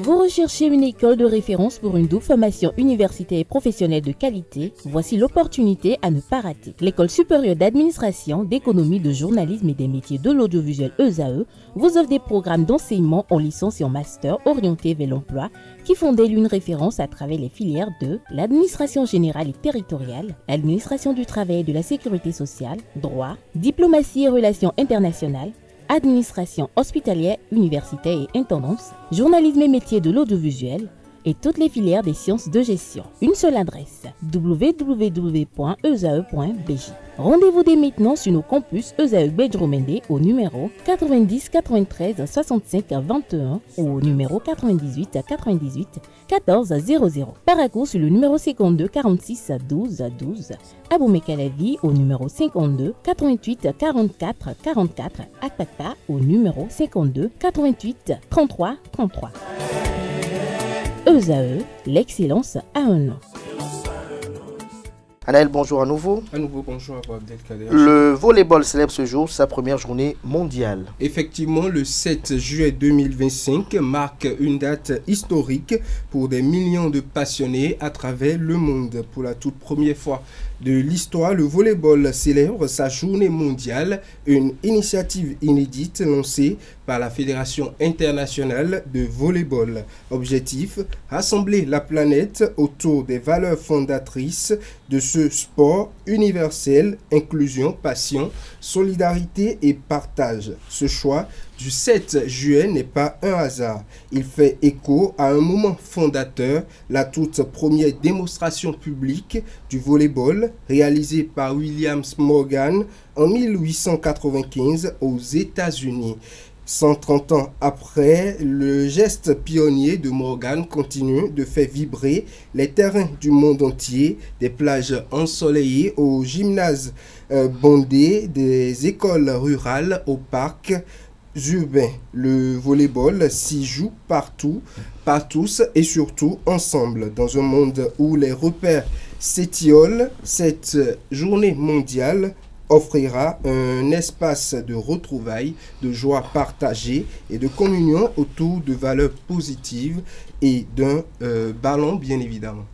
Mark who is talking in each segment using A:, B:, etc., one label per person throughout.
A: Vous recherchez une école de référence pour une double formation universitaire et professionnelle de qualité? Voici l'opportunité à ne pas rater. L'École supérieure d'administration, d'économie, de journalisme et des métiers de l'audiovisuel ESAE vous offre des programmes d'enseignement en licence et en master orientés vers l'emploi qui font d'elle une référence à travers les filières de l'administration générale et territoriale, l'administration du travail et de la sécurité sociale, droit, diplomatie et relations internationales, administration hospitalière, universitaire et intendance, journalisme et métiers de l'audiovisuel et toutes les filières des sciences de gestion. Une seule adresse, www.esae.bj. Rendez-vous dès maintenant sur nos campus ESAE Bedjromende au numéro 90 93 65 21 ou au numéro 98 98 14 00. Paracourt sur le numéro 52 46 12 12. Aboumekalavi au numéro 52 88 44 44. Akpakpa au numéro 52 88 33 33. ESAE, l'excellence à un nom.
B: Anaël, bonjour à nouveau.
C: À nouveau, bonjour à vous, Abdelkader.
B: Le volleyball célèbre ce jour sa première journée mondiale.
C: Effectivement, le 7 juillet 2025 marque une date historique pour des millions de passionnés à travers le monde. Pour la toute première fois de l'histoire, le volleyball célèbre sa journée mondiale, une initiative inédite lancée par la Fédération internationale de volleyball. Objectif, rassembler la planète autour des valeurs fondatrices de ce sport universel, inclusion, passion, solidarité et partage. Ce choix du 7 juillet n'est pas un hasard. Il fait écho à un moment fondateur, la toute première démonstration publique du volleyball réalisée par William Morgan en 1895 aux États-Unis. 130 ans après, le geste pionnier de Morgan continue de faire vibrer les terrains du monde entier, des plages ensoleillées aux gymnases bondés, des écoles rurales aux parcs urbains. Le volleyball s'y joue partout, par tous et surtout ensemble. Dans un monde où les repères s'étiolent, cette journée mondiale offrira un espace de retrouvailles, de joie partagée et de communion autour de valeurs positives et d'un ballon bien évidemment.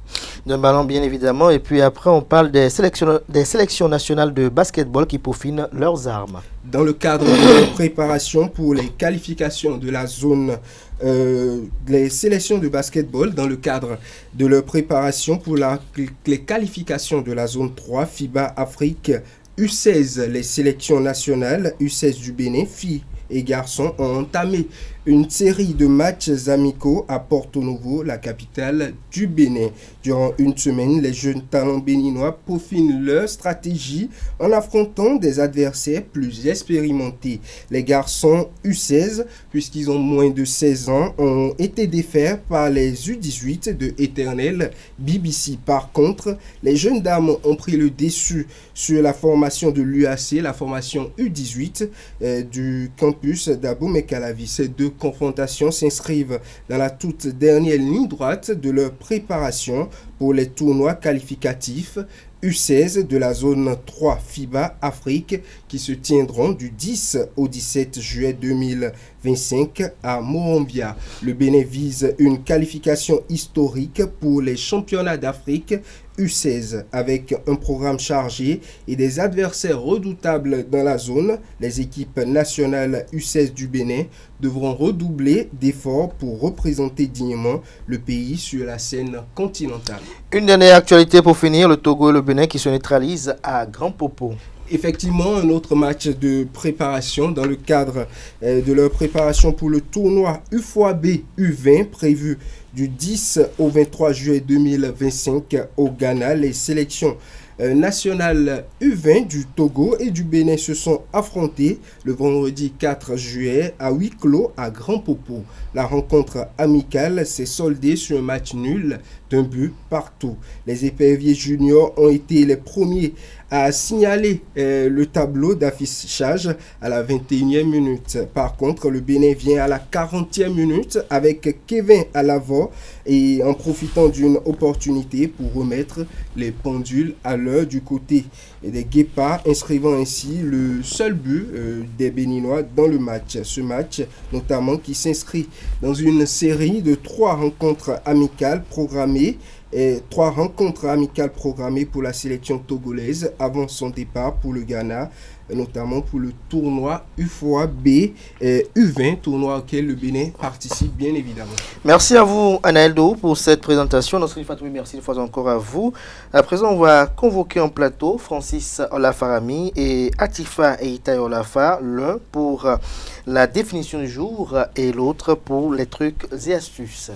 B: D'un ballon bien évidemment, et puis après on parle des sélections nationales de basketball qui peaufinent leurs armes.
C: Dans le cadre de la préparation pour les qualifications de la zone, les sélections de basketball dans le cadre de leur préparation pour les qualifications de la zone 3 FIBA Afrique U16, les sélections nationales U16 du Bénin, filles et garçons, ont entamé une série de matchs amicaux à Porto Novo, la capitale du Bénin. Durant une semaine, les jeunes talents béninois peaufinent leur stratégie en affrontant des adversaires plus expérimentés. Les garçons U16, puisqu'ils ont moins de 16 ans, ont été défaits par les U18 de Éternel BBC. Par contre, les jeunes dames ont pris le dessus sur la formation de l'UAC, la formation U18 du campus d'Abomey-Calavi. Ces deux confrontations s'inscrivent dans la toute dernière ligne droite de leur préparation pour les tournois qualificatifs U16 de la zone 3 FIBA Afrique qui se tiendront du 10 au 17 juillet 2025 à Morambia. Le Bénin vise une qualification historique pour les championnats d'Afrique U16 avec un programme chargé et des adversaires redoutables dans la zone. Les équipes nationales U16 du Bénin devront redoubler d'efforts pour représenter dignement le pays sur la scène continentale.
B: Une dernière actualité pour finir, le Togo et le Bénin qui se neutralisent à Grand Popo.
C: Effectivement, un autre match de préparation dans le cadre de leur préparation pour le tournoi UFOAB U20 prévu du 10 au 23 juillet 2025 au Ghana. Les sélections nationales U20 du Togo et du Bénin se sont affrontées le vendredi 4 juillet à huis clos à Grand Popo. La rencontre amicale s'est soldée sur un match nul d'un but partout. Les éperviers juniors ont été les premiers à signaler le tableau d'affichage à la 21e minute. Par contre, le Bénin vient à la 40e minute avec Kevin Alavor sport et en profitant d'une opportunité pour remettre les pendules à l'heure du côté des Guépards, inscrivant ainsi le seul but des Béninois dans le match. Ce match, notamment, qui s'inscrit dans une série de 3 rencontres amicales programmées pour la sélection togolaise avant son départ pour le Ghana, notamment pour le tournoi UFOA B U20, tournoi auquel le Bénin participe bien évidemment.
B: Merci à vous, Anaeldo, pour cette présentation. Notre Fatoumi, merci une fois encore à vous. À présent, on va convoquer en plateau Francis Olafarami et Atifa Eitaï Olafa, l'un pour la définition du jour et l'autre pour les trucs et astuces.